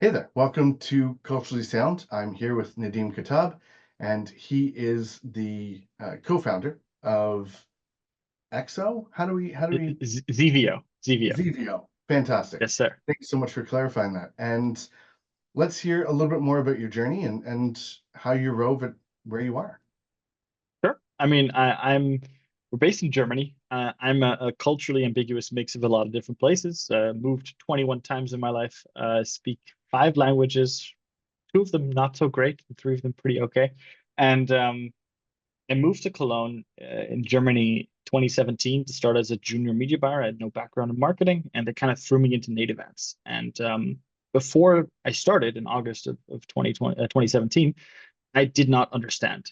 Hey there, welcome to Culturally Sound. I'm here with Nadim Kuttab, and he is the co-founder of EXO. How do we Xevio. Xevio? Fantastic. Yes, sir. Thanks so much for clarifying that. And let's hear a little bit more about your journey and how you rove at where you are. Sure. We're based in Germany. I'm a culturally ambiguous mix of a lot of different places. Moved 21 times in my life. Speak five languages, two of them not so great, and three of them pretty okay. And I moved to Cologne in Germany 2017 to start as a junior media buyer. I had no background in marketing, and they kind of threw me into native ads. And before I started in August of 2017, I did not understand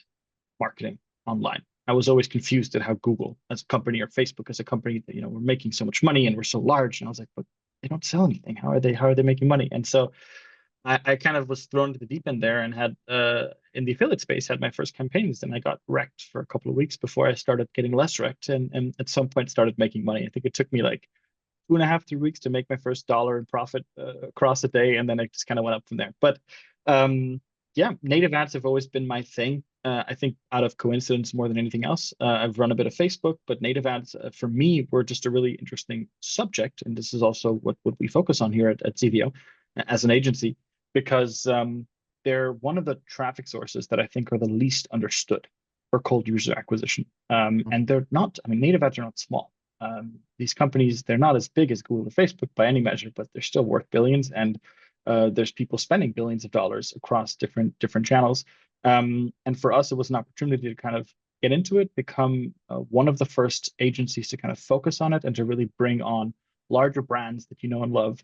marketing online. I was always confused at how Google as a company or Facebook as a company, we're making so much money and we're so large. And I was like, but they don't sell anything. How are they making money? And so I kind of was thrown to the deep end there and had in the affiliate space had my first campaigns, and I got wrecked for a couple of weeks before I started getting less wrecked and at some point started making money. I think it took me like 2.5, 3 weeks to make my first dollar in profit across a day, and then it just kind of went up from there. But yeah, native ads have always been my thing. I think out of coincidence more than anything else. I've run a bit of Facebook, but native ads for me were just a really interesting subject, and this is also what we focus on here at Xevio as an agency, because they're one of the traffic sources that I think are the least understood for cold user acquisition. And they're not, I mean, native ads are not small. These companies, they're not as big as Google or Facebook by any measure, but they're still worth billions. And there's people spending billions of dollars across different channels. And for us, it was an opportunity to kind of get into it, become one of the first agencies to kind of focus on it and to really bring on larger brands that you know and love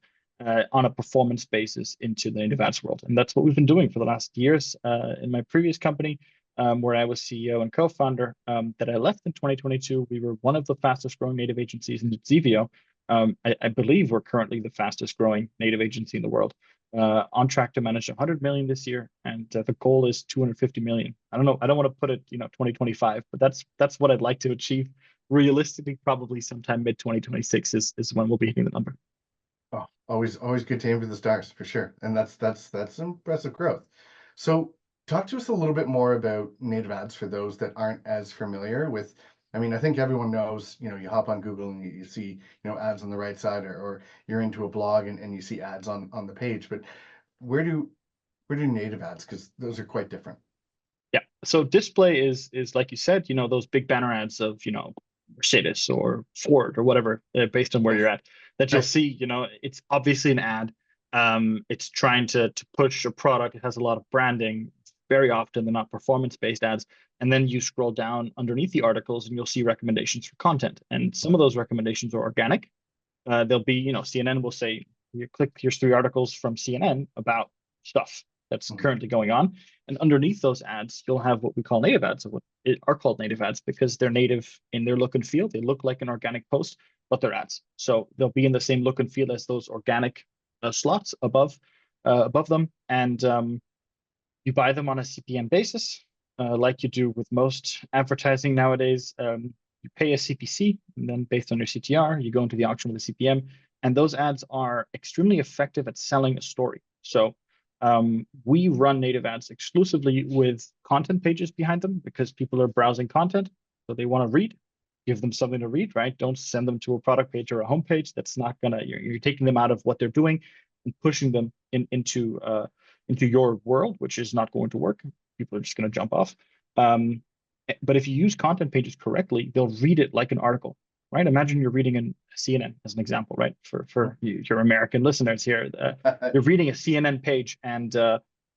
on a performance basis into the native ads world. And that's what we've been doing for the last years. In my previous company, where I was CEO and co-founder, that I left in 2022, we were one of the fastest growing native agencies in Xevio. I believe we're currently the fastest growing native agency in the world. On track to manage 100 million this year, and the goal is 250 million. I don't know. I don't want to put it, 2025, but that's what I'd like to achieve. Realistically, probably sometime mid 2026 is when we'll be hitting the number. Oh, always good to aim for the stars for sure. And that's impressive growth. So talk to us a little bit more about native ads for those that aren't as familiar with. I mean, I think everyone knows, you hop on Google and you see, ads on the right side, or you're into a blog and you see ads on the page. But where do where do native ads, because those are quite different. Yeah. So display is like you said, those big banner ads of, Mercedes or Ford or whatever, based on where Nice. you're at, that you'll Nice. see, it's obviously an ad. It's trying to push a product. It has a lot of branding. Very often they're not performance-based ads. And then you scroll down underneath the articles and you'll see recommendations for content. And some of those recommendations are organic. They'll be, CNN will say, you click, here's 3 articles from CNN about stuff that's Mhm. currently going on. And underneath those ads, you'll have what we call native ads, or what are called native ads because they're native in their look and feel. They look like an organic post, but they're ads. So they'll be in the same look and feel as those organic slots above them. And you buy them on a CPM basis, like you do with most advertising nowadays. You pay a CPC, and then based on your CTR, you go into the auction with a CPM. And those ads are extremely effective at selling a story. So we run native ads exclusively with content pages behind them because people are browsing content, so they want to read. Give them something to read, right? Don't send them to a product page or a homepage. That's not gonna. You're taking them out of what they're doing and pushing them into your world, which is not going to work. People are just going to jump off. But if you use content pages correctly, they'll read it like an article, right? Imagine you're reading a CNN as an example, right? For your American listeners here, you're reading a CNN page and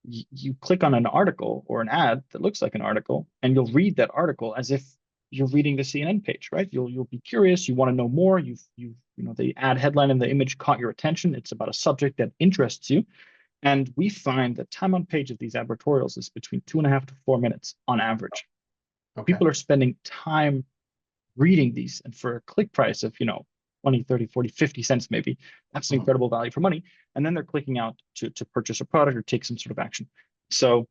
you click on an article or an ad that looks like an article, and you'll read that article as if you're reading the CNN page, right? You'll be curious, you want to know more. The ad headline and the image caught your attention. It's about a subject that interests you, and we find that time on page of these advertorials is between 2.5 to 4 minutes on average. Okay. People are spending time reading these, and for a click price of, 20, 30, 40, 50 cents maybe, that's an Mhm. incredible value for money. And then they're clicking out to purchase a product or take some sort of action. So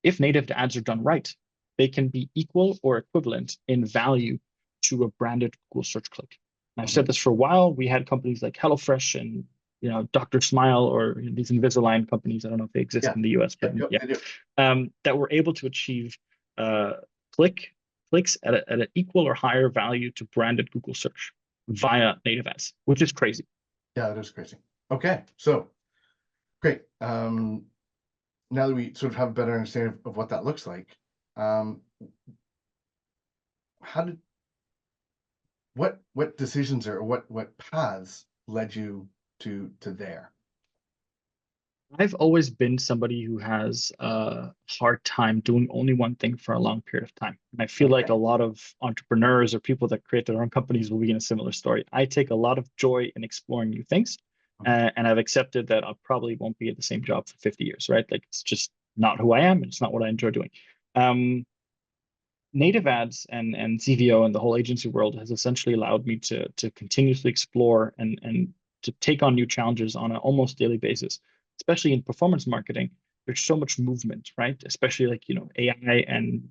if native ads are done right, they can be equal or equivalent in value to a branded Google search click. And I've said Mhm. this for a while. We had companies like HelloFresh and Dr. Smile or these Invisalign companies. I don't know if they exist Yeah. in the US, but Yep. Yep. yeah, They do. that were able to achieve uh, clicks at an equal or higher value to branded Google search via native ads, which is crazy. Yeah, that is crazy. Okay, so great. Now that we sort of have a better understanding of what that looks like, um, how did what decisions or what paths led you to there? I've always been somebody who has a hard time doing only one thing for a long period of time. And I feel like Okay. a lot of entrepreneurs or people that create their own companies will be in a similar story. I take a lot of joy in exploring new things, Mhm. and I've accepted that I probably won't be at the same job for 50 years, right? Like it's just not who I am, and it's not what I enjoy doing. Um, Native ads and Xevio and the whole agency world has essentially allowed me to continuously explore and to take on new challenges on an almost daily basis, especially in performance marketing. There's so much movement, right? Especially like, AI, and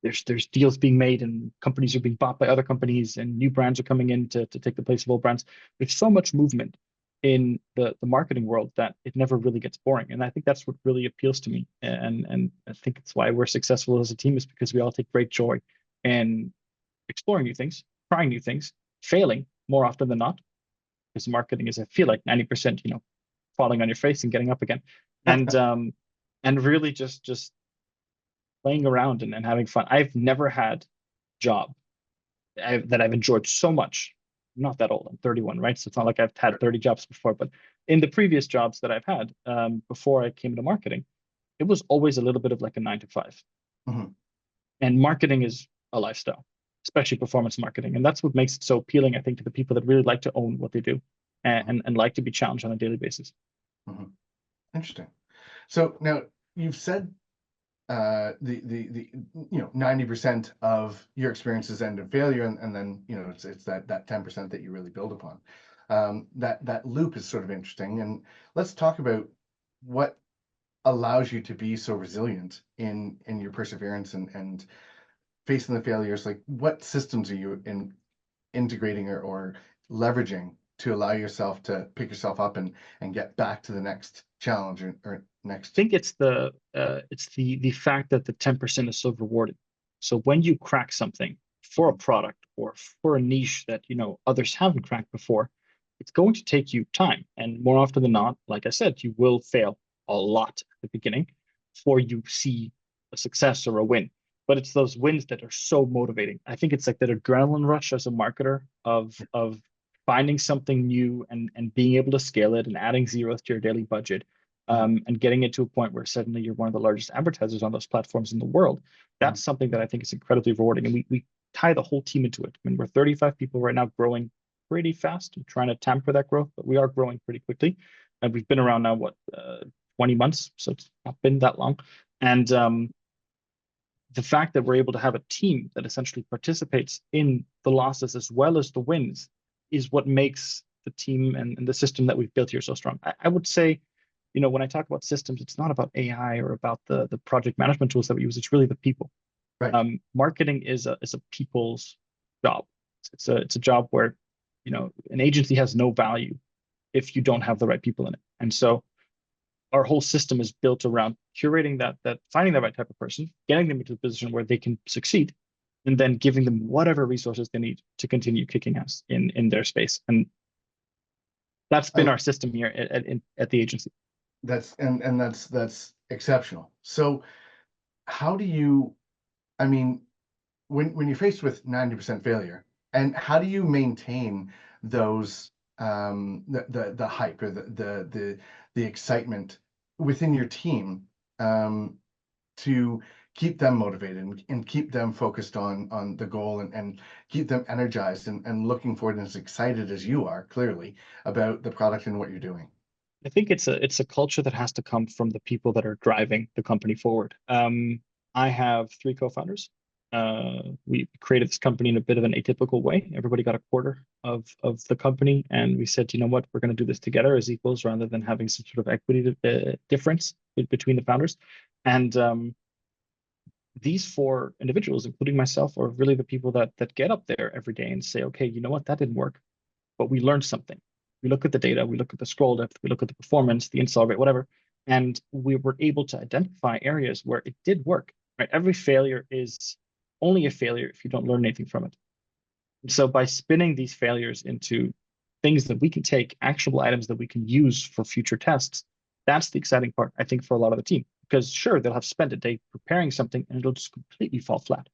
there's deals being made and companies are being bought by other companies and new brands are coming in to take the place of old brands. There's so much movement in the marketing world that it never really gets boring. And I think that's what really appeals to me. And I think it's why we're successful as a team, is because we all take great joy in exploring new things, trying new things, failing more often than not. Because marketing is, I feel like, 90%, falling on your face and getting up again. And really just playing around and having fun. I've never had a job that I've enjoyed so much. I'm not that old. I'm 31, right? So it's not like I've had 30 jobs before. But in the previous jobs that I've had before I came into marketing, it was always a little bit of like a 9 to 5. Mhm. And marketing is a lifestyle, especially performance marketing. And that's what makes it so appealing, I think, to the people that really like to own what they do Mhm. and like to be challenged on a daily basis. Mhm. Interesting. So now you've said the 90% of your experiences end in failure, and then it's that 10% that you really build upon. That loop is sort of interesting, and let's talk about what allows you to be so resilient in your perseverance and facing the failures. Like, what systems are you integrating or leveraging to allow yourself to pick yourself up and get back to the next challenge or I next. think it's the fact that the 10% is so rewarding. So when you crack something for a Mhm. product or for a niche that others haven't cracked before, it's going to take you time. And more often than not, like I said, you will fail a lot at the beginning before you see a success or a win. But it's those wins that are so motivating. I think it's like that adrenaline rush as a marketer of finding something new and being able to scale it and adding zeros to your daily budget, Mhm. and getting it to a point where suddenly you're one of the largest advertisers on those platforms in the world. Mhm. That's something that I think is incredibly rewarding. And we tie the whole team into it. I mean, we're 35 people right now, growing pretty fast. I'm trying to tamper that growth, but we are growing pretty quickly. And we've been around now, 20 months. So it's not been that long. And the fact that we're able to have a team that essentially participates in the losses as well as the wins is what makes the team and the system that we've built here so strong. I would say, when I talk about systems, it's not about AI or about the project management tools that we use. It's really the people. Right. Marketing is a people's job. It's a job where, an agency has no value if you don't have the right people in it. And so our whole system is built around curating that finding the right type of person, getting them into a position where they can succeed, and then giving them whatever resources they need to continue kicking ass in their space. And that's been I our system here at the agency. that's and that's exceptional. So how do you, I mean, when you're faced with 90% failure, and how do you maintain those the hype or the excitement within your team, um to keep them motivated and keep them focused on the goal and keep them energized and looking forward and as excited as you are, clearly, about the product and what you're doing. I think it's a culture that has to come from the people that are driving the company forward. I have three co-founders. We created this company in a bit of an atypical way. Everybody got a quarter of the company, and we said, you know what, we're going to do this together as equals rather than having some sort of equity difference between the founders. And these four individuals, including myself, are really the people that get up there every day and say, okay, you know what, that didn't work, but we learned something. We look at the data, we look at the scroll depth, we look at the performance, the install rate, whatever, and we were able to identify areas where it did work, right? Every failure is only a failure if you don't learn anything from it. So by spinning these failures into things that we can take, actionable items that we can use for future tests, that's the exciting part, I think, for a lot of the team. Because sure, they'll have spent a day preparing something and it'll just completely fall flat.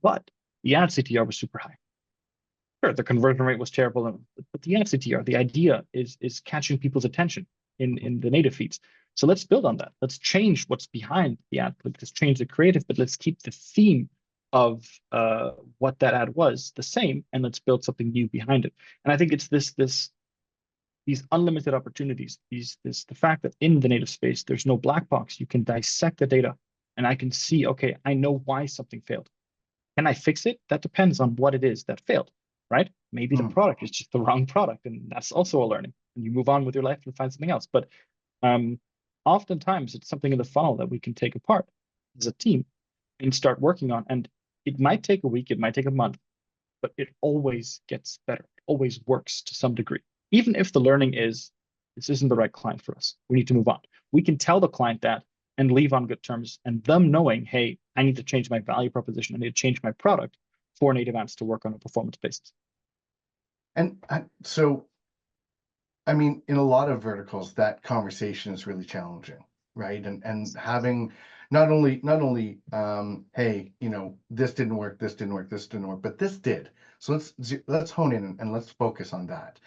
But the ad CTR was super high. Sure, the conversion rate was terrible, but the ad CTR, the idea is catching people's attention in the native feeds. So let's build on that. Let's change what's behind the ad. Let's change the creative, but let's keep the theme of what that ad was the same, and let's build something new behind it. And I think it's these unlimited opportunities, the fact that in the native space there's no black box. You can dissect the data, and I can see, okay, I know why something failed. Can I fix it? That depends on what it is that failed, right? Maybe the product is just the wrong product, and that's also a learning. And you move on with your life and find something else. But oftentimes it's something in the funnel that we can take apart as a team and start working on. And it might take a week, it might take a month, but it always gets better. It always works to some degree. Even if the learning is, this isn't the right client for us, we need to move on. We can tell the client that and leave on good terms, and them knowing, hey, I need to change my value proposition. I need to change my product for native ads to work on a performance basis. And so, I mean, in a lot of verticals, that conversation is really challenging, right? And having not only hey, you know, this didn't work, this didn't work, this didn't work, but this did. So let's hone in and let's focus on that.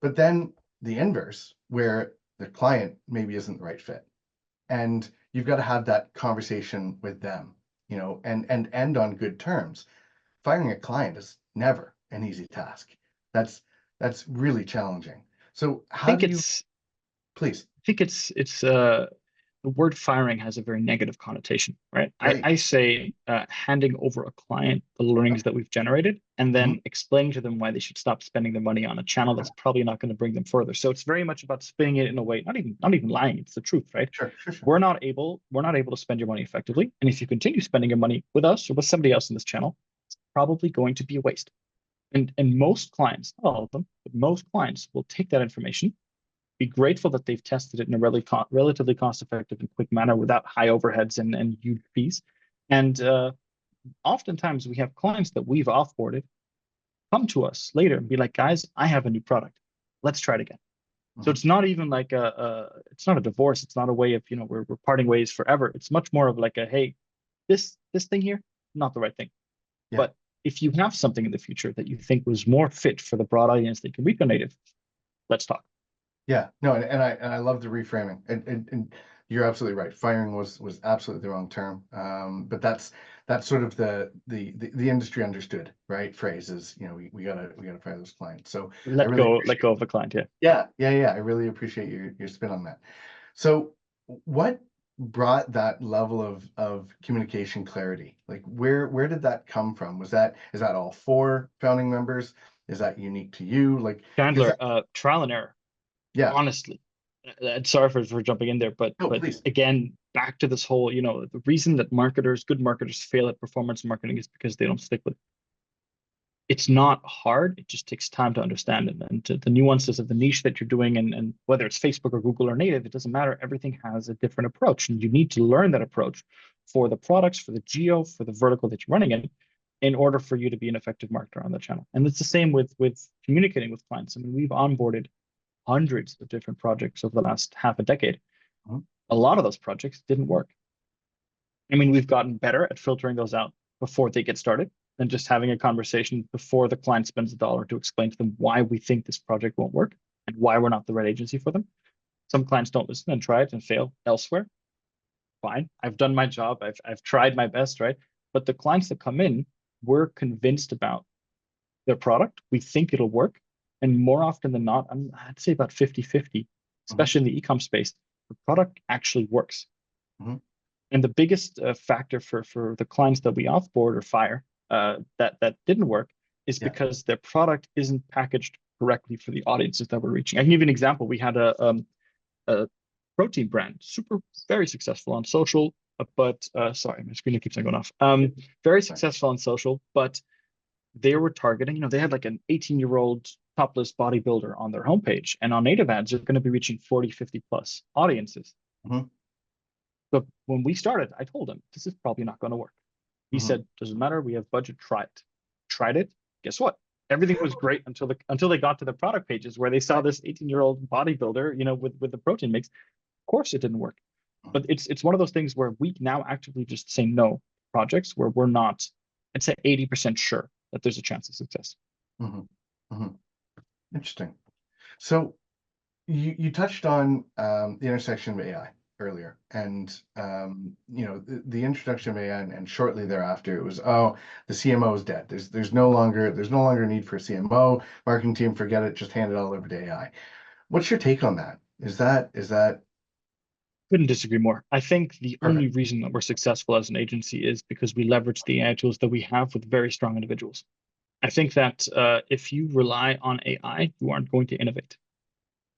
But then the inverse, where the client maybe isn't the right fit, and you've got to have that conversation with them, you know, and end on good terms. Firing a client is never an easy task. That's really challenging. So I how think do you, it's please? I think it's the word firing has a very negative connotation, right? Right. I say handing over a client the learnings that we've generated and Mhm. then explaining to them why they should stop spending their money on a channel that's probably not going to bring them further. So it's very much about spinning it in a way, not even lying, it's the truth, right? Sure. We're not able to spend your money effectively. And if you continue spending your money with us or with somebody else in this channel, it's probably going to be a waste. And most clients, not all of them, but most clients will take that information, be grateful that they've tested it in a relatively cost-effective and quick manner without high overheads and huge fees. And oftentimes we have clients that we've offboarded come to us later and be like, guys, I have a new product. Let's try it again. So Mhm. it's not even like it's not a divorce. It's not a way of, you know, we're parting ways forever. It's much more of like a, hey, this thing here, not the right thing. Yeah. But if you have something in the future that you think was more fit for the broad audience that can read your native, let's talk. Yeah, no, and I love the reframing, and you're absolutely right. Firing was absolutely the wrong term, but that's sort of the industry understood, right? Phrase is, you know, we gotta fire those clients. So I really Let appreciate, go of a client. Yeah. yeah. I really appreciate your spin on that. So what brought that level of communication clarity? Like where did that come from? Is that all four founding members? Is that unique to you? Like because Chandler, trial and error, yeah, honestly. Sorry for jumping in there, no, but please. again, back to this whole, you know, the reason that good marketers fail at performance marketing is because they don't stick with it. It's not hard. It just takes time to understand it and to the nuances of the niche that you're doing. And whether it's Facebook or Google or native, it doesn't matter. Everything has a different approach. And you need to learn that approach for the products, for the geo, for the vertical that you're running in order for you to be an effective marketer on the channel. And it's the same with communicating with clients. I mean, we've onboarded hundreds of different projects over the last half a decade. Mhm. A lot of those projects didn't work. I mean, we've gotten better at filtering those out before they get started and just having a conversation before the client spends a dollar to explain to them why we think this project won't work and why we're not the right agency for them. Some clients don't listen and try it and fail elsewhere. Fine. I've done my job. I've tried my best, right? But the clients that come in, we're convinced about their product. We think it'll work. And more often than not, I'd say about 50-50, Mhm. especially in the e-com space, the product actually works. Mhm. And the biggest factor for the clients that we offboard or fire that didn't work is Yeah. because their product isn't packaged correctly for the audiences that we're reaching. I can give you an example. We had a protein brand, very successful on social, but sorry, my screen keeps on going off. Very Right. successful on social, but they were targeting, you know, they had like an 18-year-old topless bodybuilder on their homepage. And on native ads, they're going to be reaching 40, 50 plus audiences. Hmm. But when we started, I told him, this is probably not going to work. He Hmm. said, doesn't matter. We have budget. Try it. Tried it. Guess what? Everything was great until they got to the product pages where they saw this 18-year-old bodybuilder, with the protein mix. Of course, it didn't work. But it's one of those things where we now actively just say no to projects where we're not, I'd say 80% sure that there's a chance of success. Hmm. Hmm. Interesting. So you touched on the intersection of AI earlier, and the introduction of AI, and shortly thereafter it was, oh, the CMO is dead. There's no longer a need for a CMO. Marketing team, forget it. Just hand it all over to AI. What's your take on that? Is that Couldn't disagree more. I think the only perfect? reason that we're successful as an agency is because we leverage the AI tools that we have with very strong individuals. I think that if you rely on AI, you aren't going to innovate.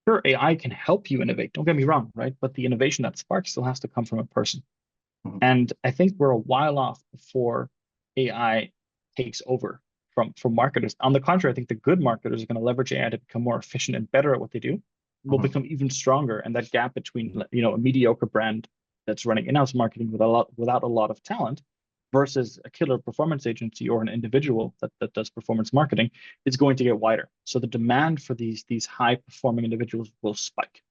Sure, AI can help you innovate. Don't get me wrong, right? But the innovation that sparks still has to come from a person. Mhm. And I think we're a while off before AI takes over from marketers. On the contrary, I think the good marketers are going to leverage AI to become more efficient and better at what they do, will Mhm. become even stronger. And that gap between a mediocre brand that's running in-house marketing without a lot of talent versus a killer performance agency or an individual that does performance marketing is going to get wider. So the demand for these high performing individuals will spike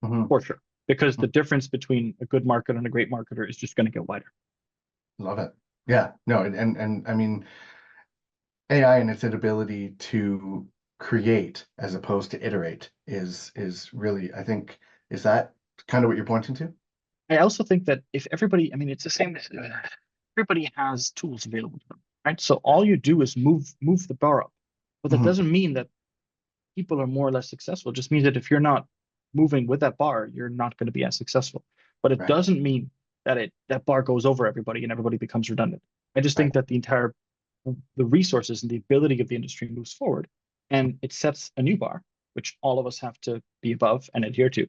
Mhm. for sure because the Mhm. difference between a good marketer and a great marketer is just going to get wider. Love it. Yeah. No, and I mean, AI and its ability to create as opposed to iterate is really, I think, is that kind of what you're pointing to? I also think that if everybody, I mean, it's the same. Everybody has tools available to them, right? So all you do is move the bar up, but that Mhm. doesn't mean that people are more or less successful. It just means that if you're not moving with that bar, you're not going to be as successful. But it Right. doesn't mean that that bar goes over everybody and everybody becomes redundant. I just Right. think that the resources and the ability of the industry moves forward, and it sets a new bar, which all of us have to be above and adhere to.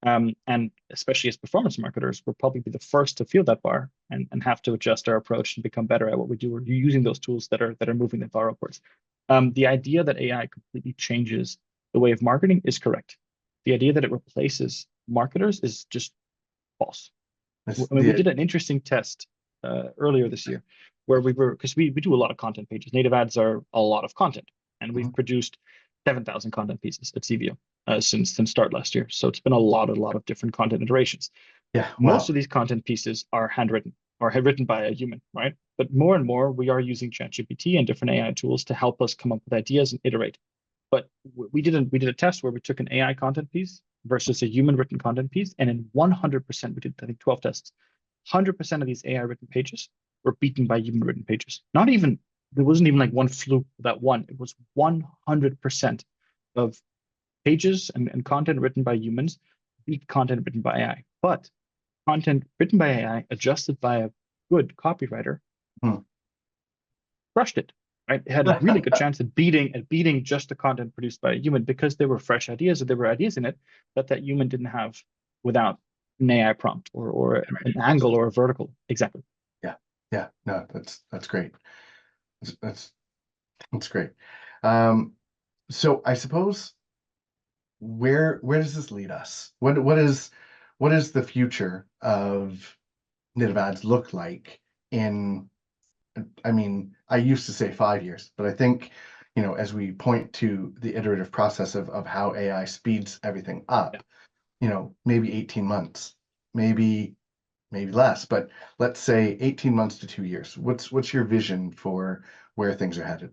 And especially as performance marketers, we'll probably be the first to feel that bar and have to adjust our approach and become better at what we do. We're using those tools that are moving the bar upwards. The idea that AI completely changes the way of marketing is correct. The idea that it replaces marketers is just false. It's I mean, we the did an interesting test earlier this year where because we do a lot of content pages. Native ads are a lot of content, and we've Mhm. produced 7,000 content pieces at Xevio since start last year. So it's been a lot of different content iterations. Yeah. Most Wow. of these content pieces are handwritten or written by a human, right? But more and more, we are using ChatGPT and different AI tools to help us come up with ideas and iterate. But we did a test where we took an AI content piece versus a human written content piece, and in 100%, we did I think 12 tests. 100% of these AI written pages were beaten by human written pages. Not even There wasn't even like one fluke that one. It was 100% of pages and content written by humans beat content written by AI. But content written by AI adjusted by a good copywriter Mhm. crushed it. Right? It had a really good chance at beating just the content produced by a human because there were fresh ideas or there were ideas in it that human didn't have without an AI prompt or an angle or a vertical. Exactly. Yeah. Yeah. No, that's great. That's that's great. Um, so I suppose where does this lead us? What is the future of native ads look like in, I mean, I used to say 5 years, but I think, as we point to the iterative process of how AI speeds everything Yeah. up, maybe 18 months, maybe less, but let's say 18 months to 2 years. What's your vision for where things are headed?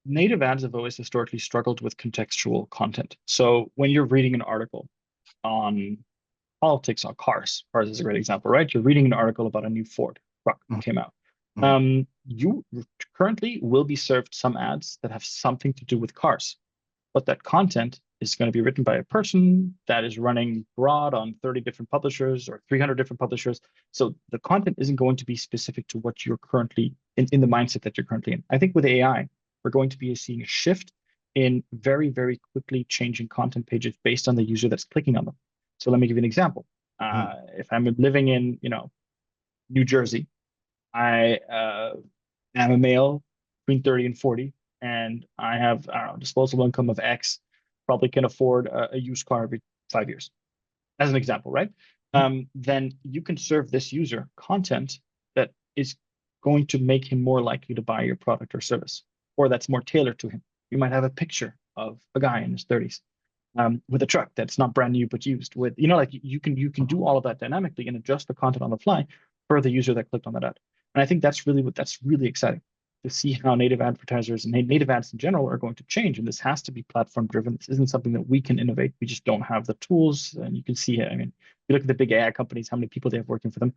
Native ads have always historically struggled with contextual content. So when you're reading an article on politics on cars. Cars is a great example, right? You're reading an article about a new Ford truck that Mhm. came out. Mhm. You currently will be served some ads that have something to do with cars, but that content is going to be written by a person that is running broad on 30 different publishers or 300 different publishers. So the content isn't going to be specific to what you're currently in the mindset that you're currently in. I think with AI, we're going to be seeing a shift in very, very quickly changing content pages based on the user that's clicking on them. So let me give you an example. Mhm. If I'm living in, New Jersey, I am a male between 30 and 40, and I have, I don't know, disposable income of X, probably can afford a used car every 5 years, as an example, right? Then you can serve this user content that is going to make him more likely to buy your product or service, or that's more tailored to him. You might have a picture of a guy in his 30s with a truck that's not brand new but used. With like you can do all of that dynamically and adjust the content on the fly for the user that clicked on that ad. And I think that's really exciting to see how native advertisers and native ads in general are going to change. And this has to be platform driven. This isn't something that we can innovate. We just don't have the tools. And you can see it. I mean, you look at the big AI companies, how many people they have working for them.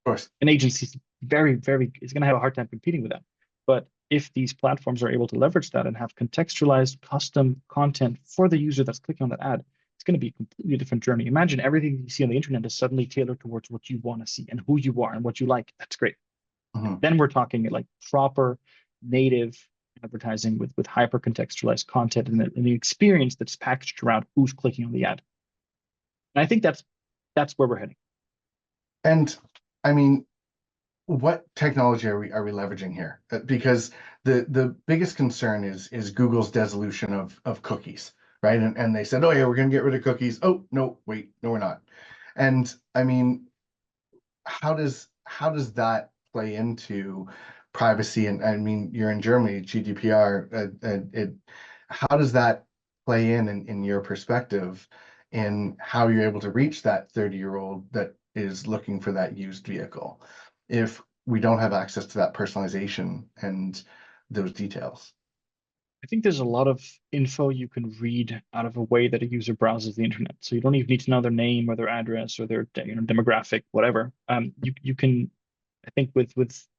Of course. An agency is going to have a hard time competing with that. But if these platforms are able to leverage that and have contextualized custom content for the user that's clicking on that ad, it's going to be a completely different journey. Imagine everything you see on the internet is suddenly tailored towards what you want to see and who you are and what you like. That's great. Then we're talking like proper native advertising with hyper contextualized content and the experience that's packaged around who's clicking on the ad. And I think that's where we're heading. And I mean, what technology are we leveraging here? Because the biggest concern is Google's dissolution of cookies, right? And they said, oh yeah, we're going to get rid of cookies. Oh no, wait, no, we're not. And I mean, how does that play into privacy? And I mean, you're in Germany, GDPR. How does that play in your perspective in how you're able to reach that 30-year-old that is looking for that used vehicle if we don't have access to that personalization and those details? I think there's a lot of info you can read out of a way that a user browses the internet. So you don't even need to know their name or their address or their demographic, whatever. You can, I think, with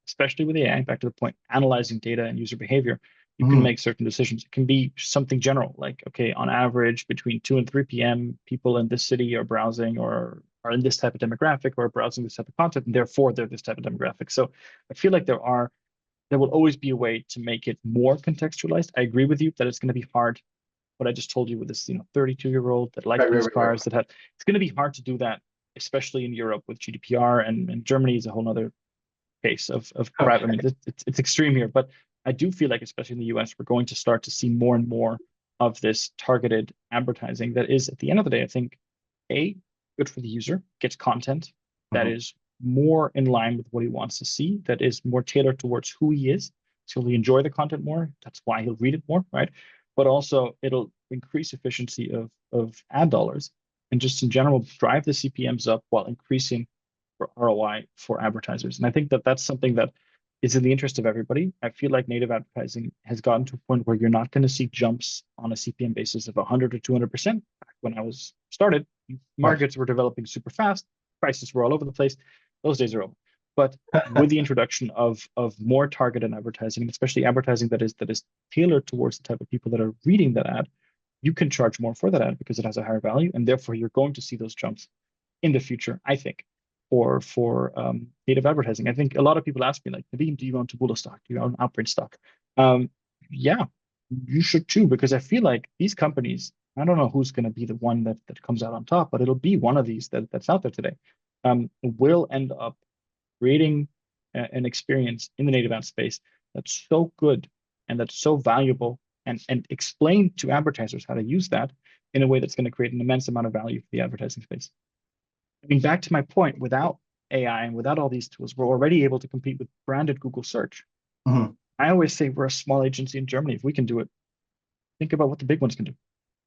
especially with AI, back to the point, analyzing data and user behavior, you can make certain decisions. It can be something general, like, okay, on average, between 2 and 3 p.m., people in this city are browsing or are in this type of demographic or browsing this type of content, and therefore they're this type of demographic. So I feel like there will always be a way to make it more contextualized. I agree with you that it's going to be hard. What I just told you with this, 32-year-old that liked these cars, that had, it's going to be hard to do that, especially in Europe with GDPR, and Germany is a whole other case of private. I mean, it's extreme here, but I do feel like, especially in the US, we're going to start to see more and more of this targeted advertising that is, at the end of the day, I think, good for the user, gets content that is more in line with what he wants to see, that is more tailored towards who he is. So he'll enjoy the content more. That's why he'll read it more, right? But also it'll increase efficiency of ad dollars and just in general drive the CPMs up while increasing for ROI for advertisers. And I think that that's something that is in the interest of everybody. I feel like native advertising has gotten to a point where you're not going to see jumps on a CPM basis of 100 or 200%. Back when I was started, markets were developing super fast, prices were all over the place. Those days are over. But with the introduction of more targeted advertising, and especially advertising that is tailored towards the type of people that are reading that ad, you can charge more for that ad because it has a higher value, and therefore you're going to see those jumps in the future, I think, for native advertising. I think a lot of people ask me, like, Nadim, do you own Taboola stock? Do you own Outbrain stock? Yeah, you should too, because I feel like these companies, I don't know who's going to be the one that comes out on top, but it'll be one of these that's out there today, will end up creating an experience in the native ad space that's so good and that's so valuable, and explain to advertisers how to use that in a way that's going to create an immense amount of value for the advertising space. I mean, back to my point, without AI and without all these tools, we're already able to compete with branded Google search. I always say we're a small agency in Germany. If we can do it, think about what the big ones can do.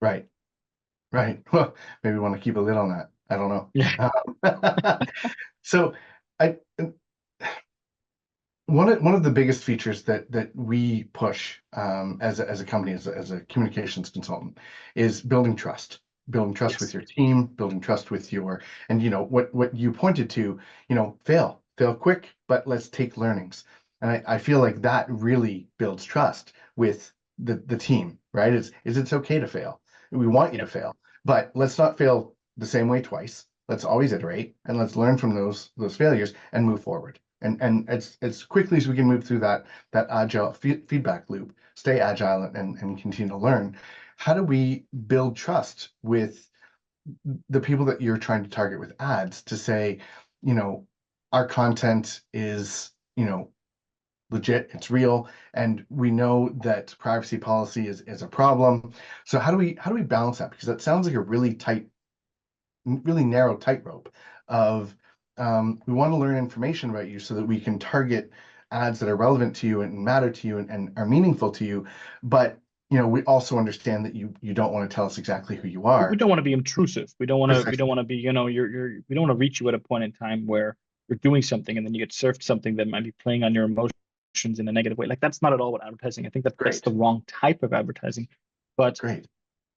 Right. Well, maybe we want to keep a lid on that. I don't know. Yeah. So one of the biggest features that we push as a company, as a communications consultant, is building trust. Building trust with your team, building trust with your, and what you pointed to, fail quick, but let's take learnings. And I feel like that really builds trust with the team, right? It's okay to fail. We want you to fail, but let's not fail the same way twice. Let's always iterate, and let's learn from those failures and move forward. And as quickly as we can move through that agile feedback loop, stay agile and continue to learn. How do we build trust with the people that you're trying to target with ads to say, our content is, legit, it's real, and we know that privacy policy is a problem. So how do we balance that? Because that sounds like a really tight, really narrow tightrope of we want to learn information about you so that we can target ads that are relevant to you and matter to you and are meaningful to you. But we also understand that you don't want to tell us exactly who you We are. don't want to be intrusive. We don't want to. We don't Precisely. want to be. We don't want to reach you at a point in time where you're doing something and then you get served something that might be playing on your emotions in a negative way. Like that's not at all what advertising. I think that's the Great. wrong type of advertising. But Great.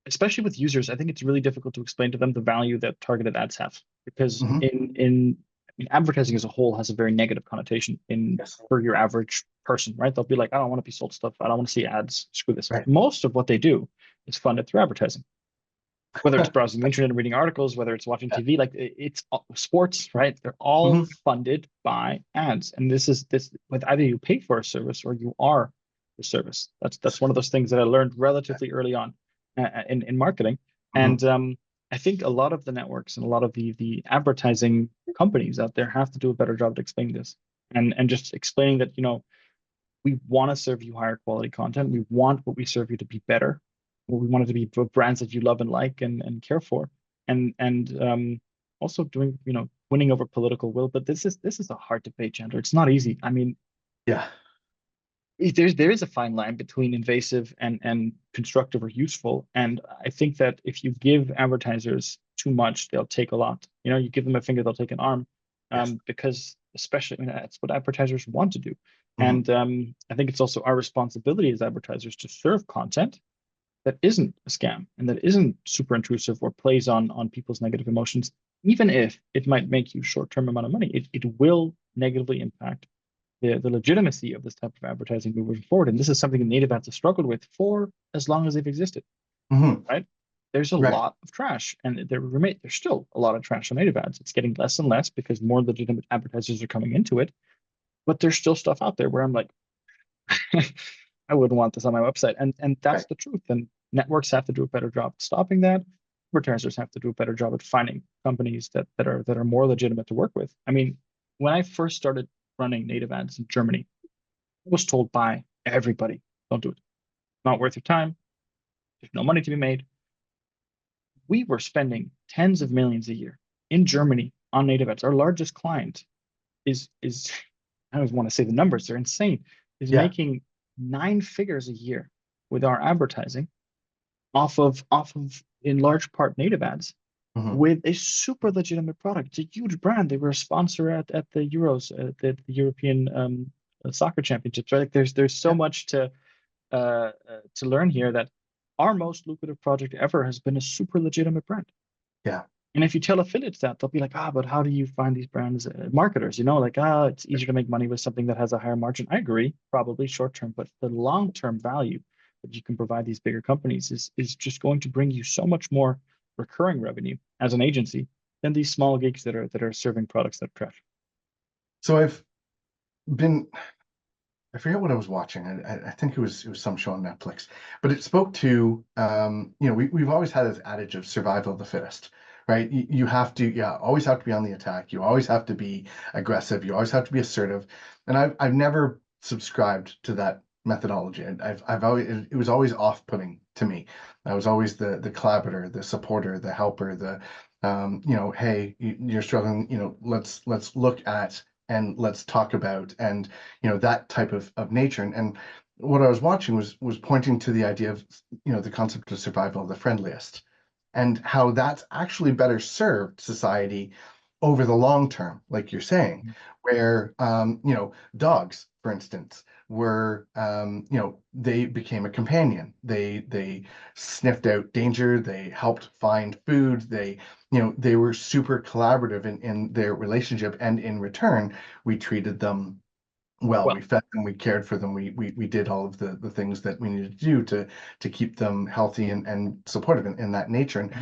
especially with users, I think it's really difficult to explain to them the value that targeted ads have because Hmm. in I mean, advertising as a whole has a very negative connotation in Yes. for your average person, right? They'll be like, I don't want to be sold stuff. I don't want to see ads. Screw this. Right. Most of what they do is funded through advertising, whether it's browsing the internet and reading articles, whether it's watching Yeah. TV, like it's sports, right? They're all Hmm. funded by ads. And this is this with either you pay for a service or you are the service. That's one of those things that I learned relatively early on in marketing. Hmm. And I think a lot of the networks and a lot of the advertising companies out there have to do a better job at explaining this and just explaining that, we want to serve you higher quality content. We want what we serve you to be better. We want it to be brands that you love and like and care for. And also doing, winning over political will. But this is a hard debate, Chandler. It's not easy. I mean, Yeah. there is a fine line between invasive and constructive or useful. And I think that if you give advertisers too much, they'll take a lot. You give them a finger, they'll take an arm, Yes. because especially, that's what advertisers want to do. Hmm. And I think it's also our responsibility as advertisers to serve content that isn't a scam and that isn't super intrusive or plays on people's negative emotions, even if it might make you short-term amount of money. It will negatively impact the legitimacy of this type of advertising moving forward. And this is something that native ads have struggled with for as long as they've existed, Hmm. right? There's a Right. lot of trash, and there's still a lot of trash on native ads. It's getting less and less because more legitimate advertisers are coming into it, but there's still stuff out there where I'm like, I wouldn't want this on my website, and that's Right. the truth. And networks have to do a better job stopping that. Advertisers have to do a better job at finding companies that are more legitimate to work with. I mean, when I first started running native ads in Germany, was told by everybody, don't do it. Not worth your time. There's no money to be made. We were spending tens of millions a year in Germany on native ads. Our largest client is I don't even want to say the numbers, they're insane, is Yeah. making nine figures a year with our advertising off of in large part native ads Hmm. with a super legitimate product. It's a huge brand. They were a sponsor at the Euros, the European soccer championships, right? Like there's so Yeah. much to learn here that our most lucrative project ever has been a super legitimate brand. Yeah. And if you tell affiliates that, they'll be like, but how do you find these brands, marketers? Like, it's easier to make money with something that has a higher margin. I agree, probably short term, but the long term value that you can provide these bigger companies is just going to bring you so much more recurring revenue as an agency than these small gigs that are serving products that are trash. So I've been, I forget what I was watching. I think it was some show on Netflix, but it spoke to we've always had this adage of survival of the fittest, right? You have to, yeah, always have to be on the attack. You always have to be aggressive. You always have to be assertive. And I've never subscribed to that methodology. And I've always, it was always off-putting to me. I was always the collaborator, the supporter, the helper, the hey, you're struggling, let's look at and let's talk about, and that type of nature. And what I was watching was pointing to the idea of the concept of survival of the friendliest, and how that's actually better served society over the long term, like you're saying, where dogs, for instance, were they became a companion. They sniffed out danger. They helped find food. They were super collaborative in their relationship, and in return, we treated them well. We Well, fed them, we cared for them, we did all of the things that we needed to do to keep them healthy and supportive in that nature. And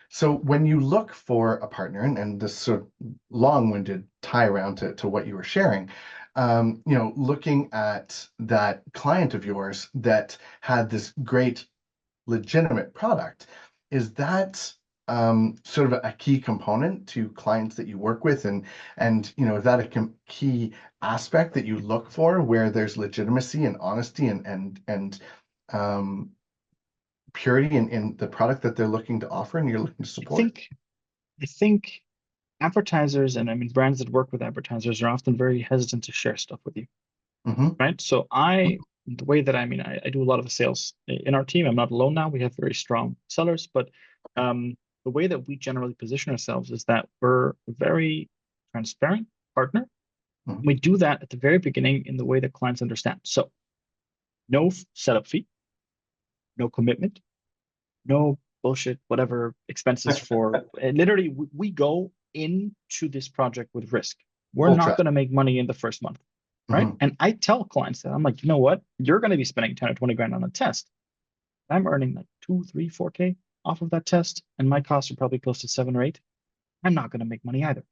so when you look for a partner, and this sort of long-winded tie around to what you were sharing, looking at that client of yours that had this great legitimate product, is that sort of a key component to clients that you work with, and is that a key aspect that you look for where there's legitimacy and honesty and um, purity in the product that they're looking to offer and you're looking to I support? think I think advertisers, and I mean brands that work with advertisers, are often very hesitant to share stuff with you, Mm-hmm. right? So the way that I do a lot of the sales in our team. I'm not alone now. We have very strong sellers, but the way that we generally position ourselves is that we're a very transparent partner. Mm-hmm. We do that at the very beginning in the way that clients understand. So no setup fee, no commitment, no bullshit, whatever expenses for literally we go into this project with risk. We're Full not trust. going to make money in the first month, right? Mm-hmm. And I tell clients that I'm like, you know what? You're going to be spending 10 or 20 grand on a test. I'm earning like 2, 3, 4K off of that test, and my costs are probably close to 7 or 8. I'm not going to make money either.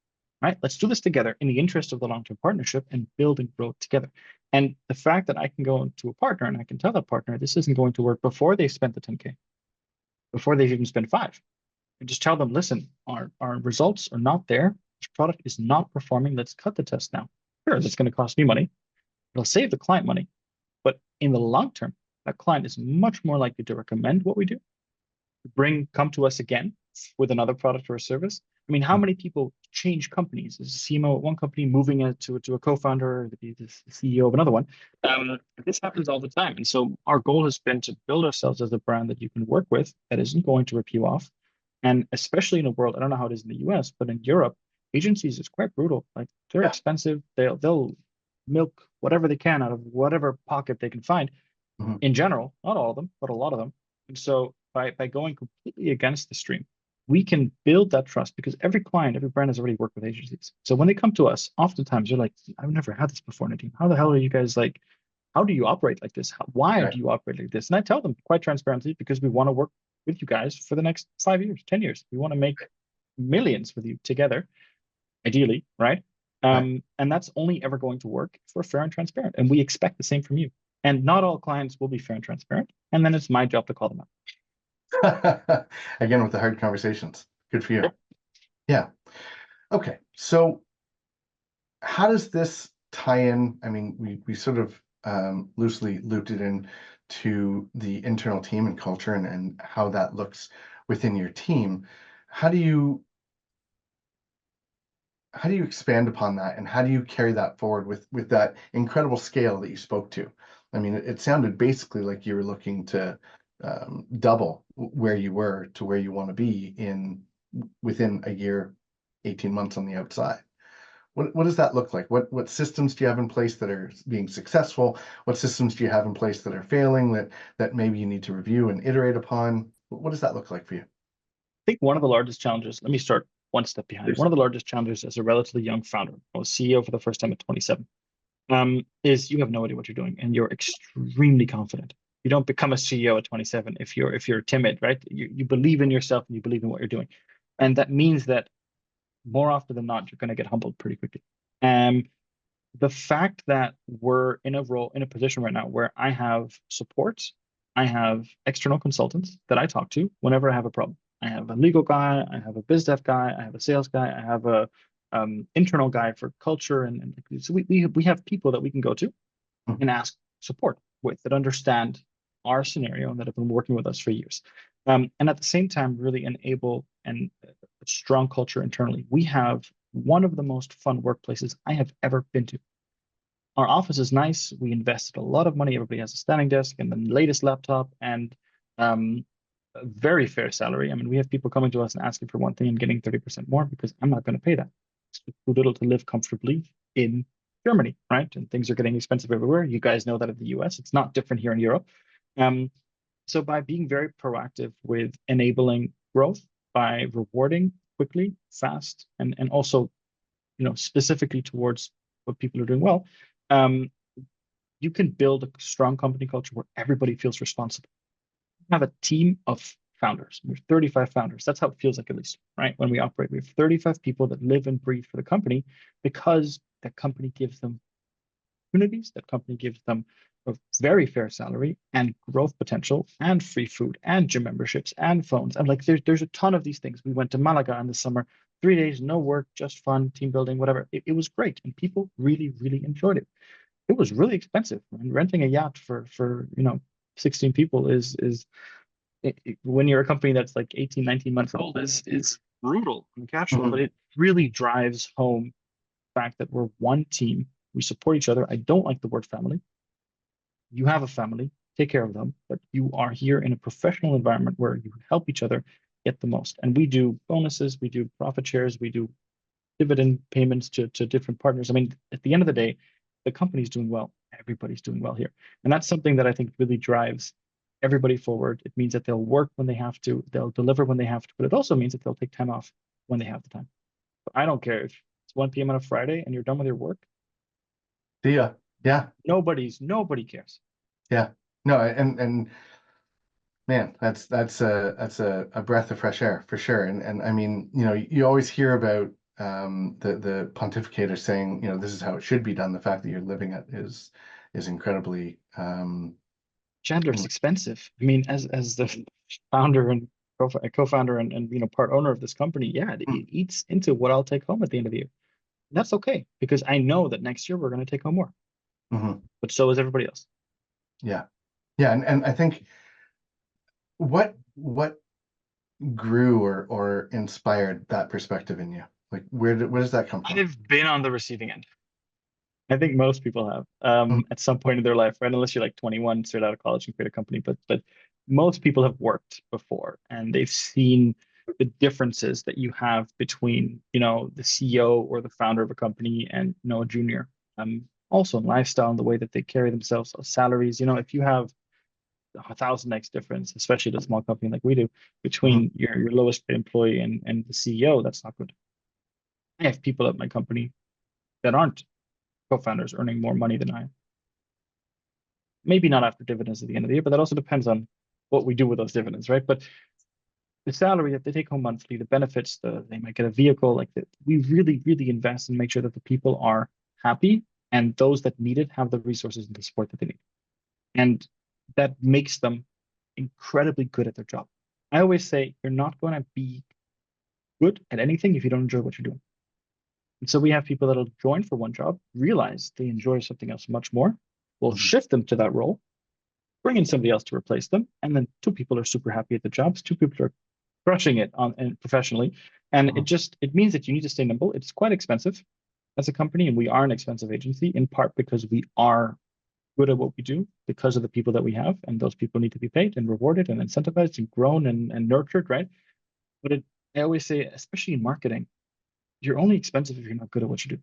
Right? Let's do this together in the interest of the long-term partnership and build and grow together. And the fact that I can go into a partner and I can tell that partner this isn't going to work before they spent the 10K, before they've even spent 5, and just tell them, listen, our results are not there. This product is not performing. Let's cut the test now. Sure, that's going to cost me money. It'll save the client money. But in the long term, that client is much more likely to recommend what we do, come to us again with another product or a service. I mean, how many people change companies? As a CMO at one company, moving it to a co-founder, the CEO of another one. This happens all the time. And so our goal has been to build ourselves as a brand that you can work with that isn't going to rip you off. And especially in a world, I don't know how it is in the US, but in Europe, agencies is quite brutal. Like they're Yeah. expensive. They'll milk whatever they can out of whatever pocket they can find Mm-hmm. in general, not all of them, but a lot of them. And so by going completely against the stream, we can build that trust because every client, every brand has already worked with agencies. So when they come to us, oftentimes they're like, I've never had this before, Nadim. How the hell are you guys like, how do you operate like this? Why Right. do you operate like this? And I tell them quite transparently because we want to work with you guys for the next 5 years, 10 years. We want to make millions with you together, ideally, right? Right. And that's only ever going to work if we're fair and transparent. And we expect the same from you. And not all clients will be fair and transparent. And then it's my job to call them out. Again, with the hard conversations. Good for you. Yep. Yeah. Okay. So how does this tie in? I mean, we sort of loosely looped it in to the internal team and culture and how that looks within your team. How do you expand upon that and how do you carry that forward with that incredible scale that you spoke to? I mean, it sounded basically like you were looking to double where you were to where you want to be within a year, 18 months on the outside. What does that look like? What systems do you have in place that are being successful? What systems do you have in place that are failing that maybe you need to review and iterate upon? What does that look like for you? I think one of the largest challenges, let me start one step behind. Please. One of the largest challenges as a relatively young founder, I was CEO for the first time at 27, is you have no idea what you're doing and you're extremely confident. You don't become a CEO at 27 if you're timid, right? You believe in yourself and you believe in what you're doing. And that means that more often than not, you're going to get humbled pretty quickly. Um, the fact that we're in a position right now where I have support, I have external consultants that I talk to whenever I have a problem. I have a legal guy, I have a biz dev guy, I have a sales guy, I have a internal guy for culture, and so we have people that we can go to Mhm. and ask support with that understand our scenario and that have been working with us for years. And at the same time, really enable a strong culture internally. We have one of the most fun workplaces I have ever been to. Our office is nice. We invested a lot of money. Everybody has a standing desk and the latest laptop and a very fair salary. I mean, we have people coming to us and asking for one thing and getting 30% more because I'm not going to pay that. It's too little to live comfortably in Germany, right? And things are getting expensive everywhere. You guys know that in the US. It's not different here in Europe. Um, so by being very proactive with enabling growth, by rewarding quickly, fast, and also specifically towards what people are doing well, um, you can build a strong company culture where everybody feels responsible. We have a team of founders. We have 35 founders. That's how it feels like, at least, right? When we operate, we have 35 people that live and breathe for the company because that company gives them opportunities, that company gives them a very fair salary and growth potential and free food and gym memberships and phones. And like there's a ton of these things. We went to Malaga in the summer, 3 days, no work, just fun, team building, whatever. It was great. And people really, really enjoyed it. It was really expensive. And renting a yacht for 16 people when you're a company that's like 18, 19 months old is brutal on cash flow, but it really drives home the fact that we're one team. We support each other. I don't like the word family. You have a family, take care of them, but you are here in a professional environment where you help each other get the most. And we do bonuses, we do profit shares, we do dividend payments to different partners. I mean, at the end of the day, the company's doing well. Everybody's doing well here. And that's something that I think really drives everybody forward. It means that they'll work when they have to, they'll deliver when they have to, but it also means that they'll take time off when they have the time. But I don't care if it's 1 p.m. on a Friday and you're done with your work. See ya. Yeah. Nobody cares. Yeah. No, and man, that's a breath of fresh air for sure. And I mean, you always hear about the pontificator saying, this is how it should be done. The fact that you're living it is incredibly Chandler, it's expensive. I mean, as the founder and co-founder and part owner of this company, yeah, it eats into what I'll take home at the end of the year. And that's okay because I know that next year we're going to take home more. But so is everybody else. Yeah. Yeah. And I think what grew or inspired that perspective in you? Like where does that come from? I've been on the receiving end. I think most people have at some point in their life, right? Unless you're like 21, straight out of college and create a company. But most people have worked before and they've seen the differences that you have between, the CEO or the founder of a company and, a junior. Also in lifestyle and the way that they carry themselves, salaries. If you have 1,000x difference, especially at a small company like we do, between your lowest paid employee and the CEO, that's not good. I have people at my company that aren't co-founders earning more money than I am. Maybe not after dividends at the end of the year, but that also depends on what we do with those dividends, right? But the salary that they take home monthly, the benefits, they might get a vehicle, like that. We really, really invest and make sure that the people are happy and those that need it have the resources and the support that they need. And that makes them incredibly good at their job. I always say you're not going to be good at anything if you don't enjoy what you're doing. And so we have people that'll join for one job, realize they enjoy something else much more. We'll shift them to that role, bring in somebody else to replace them, and then 2 people are super happy at the jobs. 2 people are crushing it and professionally, and it means that you need to stay nimble. It's quite expensive as a company, and we are an expensive agency in part because we are good at what we do because of the people that we have, and those people need to be paid and rewarded and incentivized and grown and nurtured, right? But I always say, especially in marketing, you're only expensive if you're not good at what you do.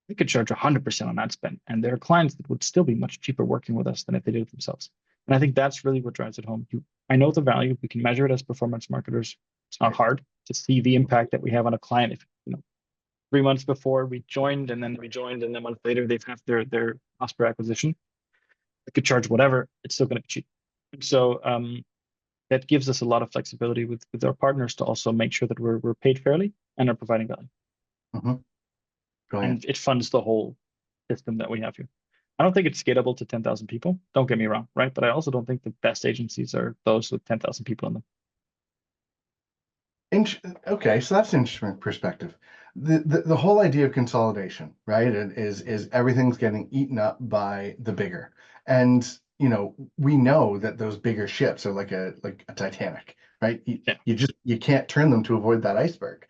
We could charge 100% on ad spend, and there are clients that would still be much cheaper working with us than if they did it themselves. And I think that's really what drives it home. I know the value. We can measure it as performance marketers. It's not hard to see the impact that we have on a client. If 3 months before we joined, and then a month later they've had their cost per acquisition. I could charge whatever. It's still going to be cheap. And so that gives us a lot of flexibility with our partners to also make sure that we're paid fairly and are providing value. And it funds the whole system that we have here. I don't think it's scalable to 10,000 people. Don't get me wrong, right? But I also don't think the best agencies are those with 10,000 people in them. Okay, so that's an interesting perspective. The whole idea of consolidation, right? Is everything's getting eaten up by the bigger, and we know that those bigger ships are like a Titanic, right? You can't turn them to avoid that iceberg.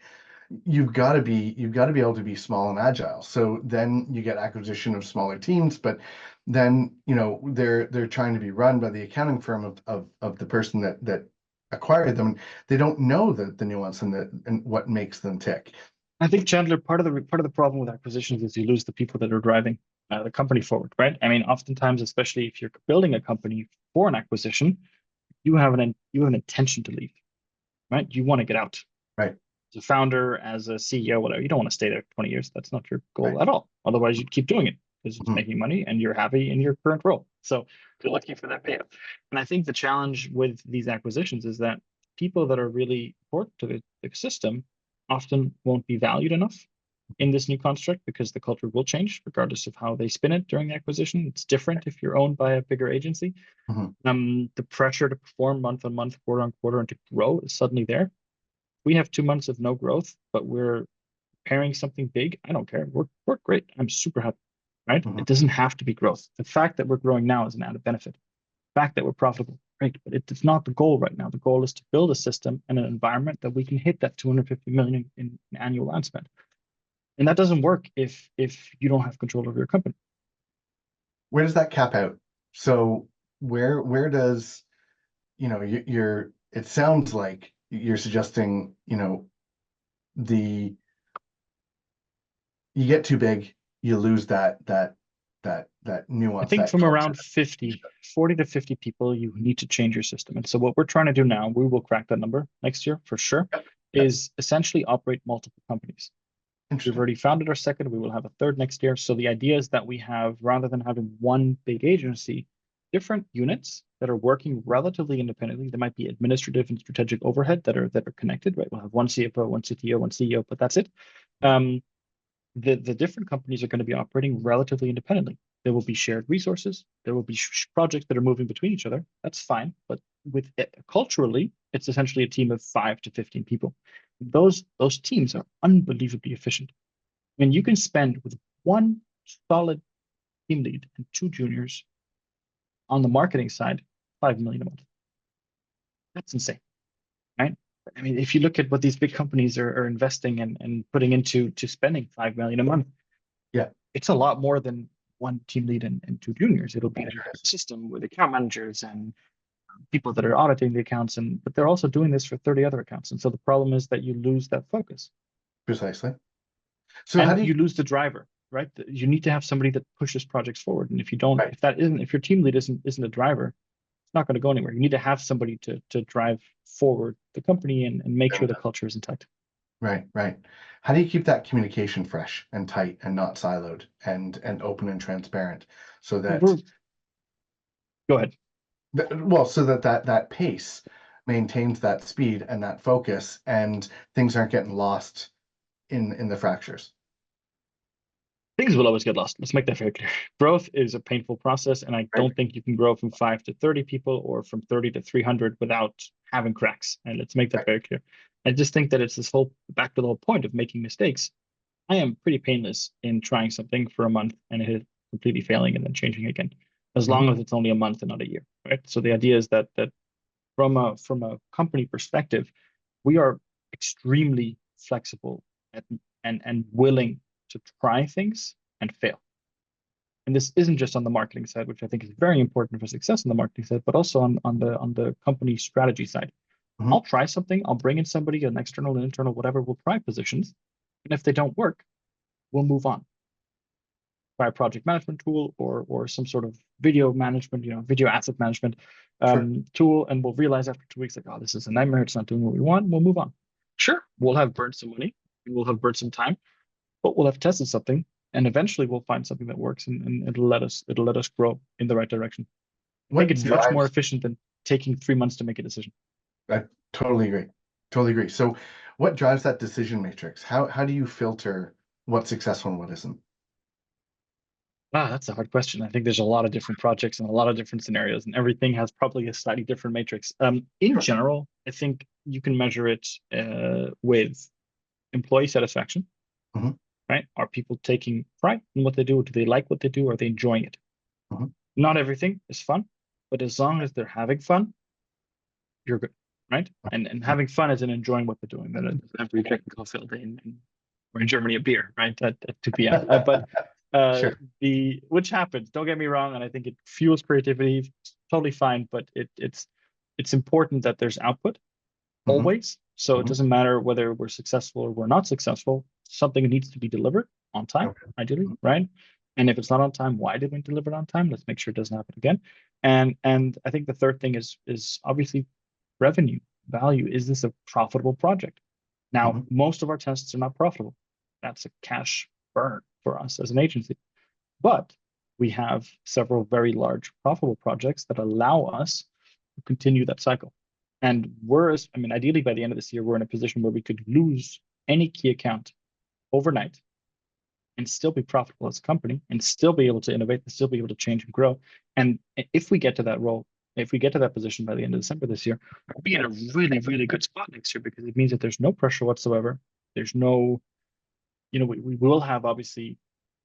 You've got to be able to be small and agile. So then you get acquisition of smaller teams, but then they're trying to be run by the accounting firm of the person that acquired them. They don't know the nuance and what makes them tick. I think, Chandler, part of the problem with acquisitions is you lose the people that are driving the company forward, right? I mean, oftentimes, especially if you're building a company for an acquisition, you have an intention to leave, right? You want to get out, right? As a founder, as a CEO, whatever, you don't want to stay there 20 years. That's not your goal at all. Otherwise, you'd keep doing it because it's making money and you're happy in your current role. So you're looking for that payout. And I think the challenge with these acquisitions is that people that are really important to the system often won't be valued enough in this new construct because the culture will change regardless of how they spin it during the acquisition. It's different if you're owned by a bigger agency. The pressure to perform month on month, quarter on quarter, and to grow is suddenly there. We have 2 months of no growth, but we're pairing something big. I don't care. We're great. I'm super happy, right? It doesn't have to be growth. The fact that we're growing now is an added benefit. The fact that we're profitable, great, but it's not the goal right now. The goal is to build a system and an environment that we can hit that 250 million in annual ad spend. And that doesn't work if you don't have control over your company. Where does that cap out? So where does, you're it sounds like you're suggesting, you get too big, you lose that nuance. I think that from culture. around 40 to 50 people, you need to change your system. And so what we're trying to do now, we will crack that number next year for sure, is essentially operate multiple companies. We've already founded our second, we will have a third next year. So the idea is that we have, rather than having one big agency, different units that are working relatively independently. There might be administrative and strategic overhead that are connected, right? We'll have one CFO, one CTO, one CEO, but that's it. The different companies are going to be operating relatively independently. There will be shared resources. There will be projects that are moving between each other. That's fine. But with it, culturally, it's essentially a team of 5 to 15 people. Those teams are unbelievably efficient. I mean, you can spend with one solid team lead and 2 juniors on the marketing side, 5 million a month. That's insane, right? I mean, if you look at what these big companies are investing and putting into spending 5 million a month, it's a lot more than one team lead and 2 juniors. It'll be a system with account managers and people that are auditing the accounts, but they're also doing this for 30 other accounts. And so the problem is that you lose that focus. Precisely. So and how do you lose the driver, right? You need to have somebody that pushes projects forward. And if you don't, if your team lead isn't a driver, it's not going to go anywhere. You need to have somebody to drive forward the company and make sure the culture is intact. Right. How do you keep that communication fresh and tight and not siloed and open and transparent so that go ahead. So that pace maintains that speed and that focus and things aren't getting lost in the fractures? Things will always get lost. Let's make that very clear. Growth is a painful process, and I don't think you can grow from 5 to 30 people or from 30 to 300 without having cracks. And let's make that very clear. I just think that it's this whole back to the whole point of making mistakes. I am pretty painless in trying something for a month and it completely failing and then changing again, as long as it's only a month and not a year, right? So the idea is that from a company perspective, we are extremely flexible and willing to try things and fail. And this isn't just on the marketing side, which I think is very important for success on the marketing side, but also on the company strategy side. I'll try something, I'll bring in somebody, an external, an internal, whatever, we'll try positions. And if they don't work, we'll move on. Try a project management tool or some sort of video management, video asset management tool, and we'll realize after 2 weeks, like, oh, this is a nightmare, it's not doing what we want, we'll move on. Sure, we'll have burned some money, we'll have burned some time, but we'll have tested something, and eventually we'll find something that works, and it'll let us grow in the right direction. I think it's much more efficient than taking 3 months to make a decision. I totally agree. So what drives that decision matrix? How do you filter what's successful and what isn't? That's a hard question. I think there's a lot of different projects and a lot of different scenarios, and everything has probably a slightly different matrix. In general, I think you can measure it with employee satisfaction, right? Are people taking pride in what they do? Do they like what they do? Are they enjoying it? Not everything is fun, but as long as they're having fun, you're good, right? And having fun is in enjoying what they're doing. Then every technical field or in Germany, a beer, right? At 2 p.m. But which happens, don't get me wrong, and I think it fuels creativity, totally fine, but it's important that there's output always. So it doesn't matter whether we're successful or we're not successful, something needs to be delivered on time, ideally, right? And if it's not on time, why didn't we deliver it on time? Let's make sure it doesn't happen again. And I think the third thing is obviously revenue value. Is this a profitable project? Now, most of our tests are not profitable. That's a cash burn for us as an agency. But we have several very large profitable projects that allow us to continue that cycle. And ideally by the end of this year, we're in a position where we could lose any key account overnight and still be profitable as a company and still be able to innovate and still be able to change and grow. And if we get to that role, if we get to that position by the end of December this year, we'll be in a really, really good spot next year, because it means that there's no pressure whatsoever. There's no, we will have obviously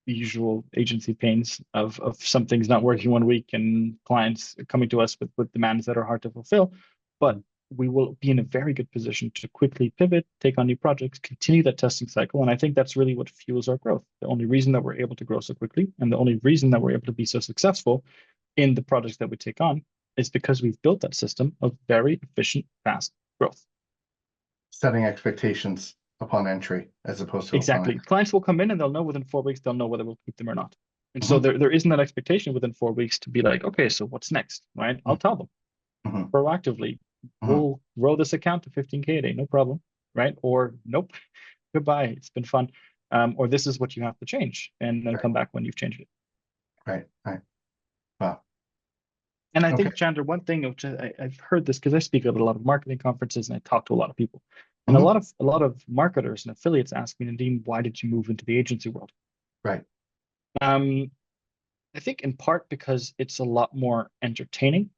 the usual agency pains of some things not working one week and clients coming to us with demands that are hard to fulfill. But we will be in a very good position to quickly pivot, take on new projects, continue that testing cycle. And I think that's really what fuels our growth. The only reason that we're able to grow so quickly, and the only reason that we're able to be so successful in the projects that we take on, is because we've built that system of very efficient, fast growth. Setting expectations upon entry as opposed to upon Exactly. Clients will come in and they'll know within 4 weeks, they'll know whether we'll keep them or not. And so there isn't that expectation within 4 weeks to be like, okay, so what's next, right? I'll tell them proactively, we'll grow this account to 15K a day, no problem, right? Or nope, goodbye, it's been fun. Or this is what you have to change, and then come back when you've changed it. Right. Wow. And I think, Chandler, one thing which I've heard this because I speak at a lot of marketing conferences and I talk to a lot of people, and a lot of marketers and affiliates ask me, Nadim, why did you move into the agency world? Right. I think in part because it's a lot more entertaining.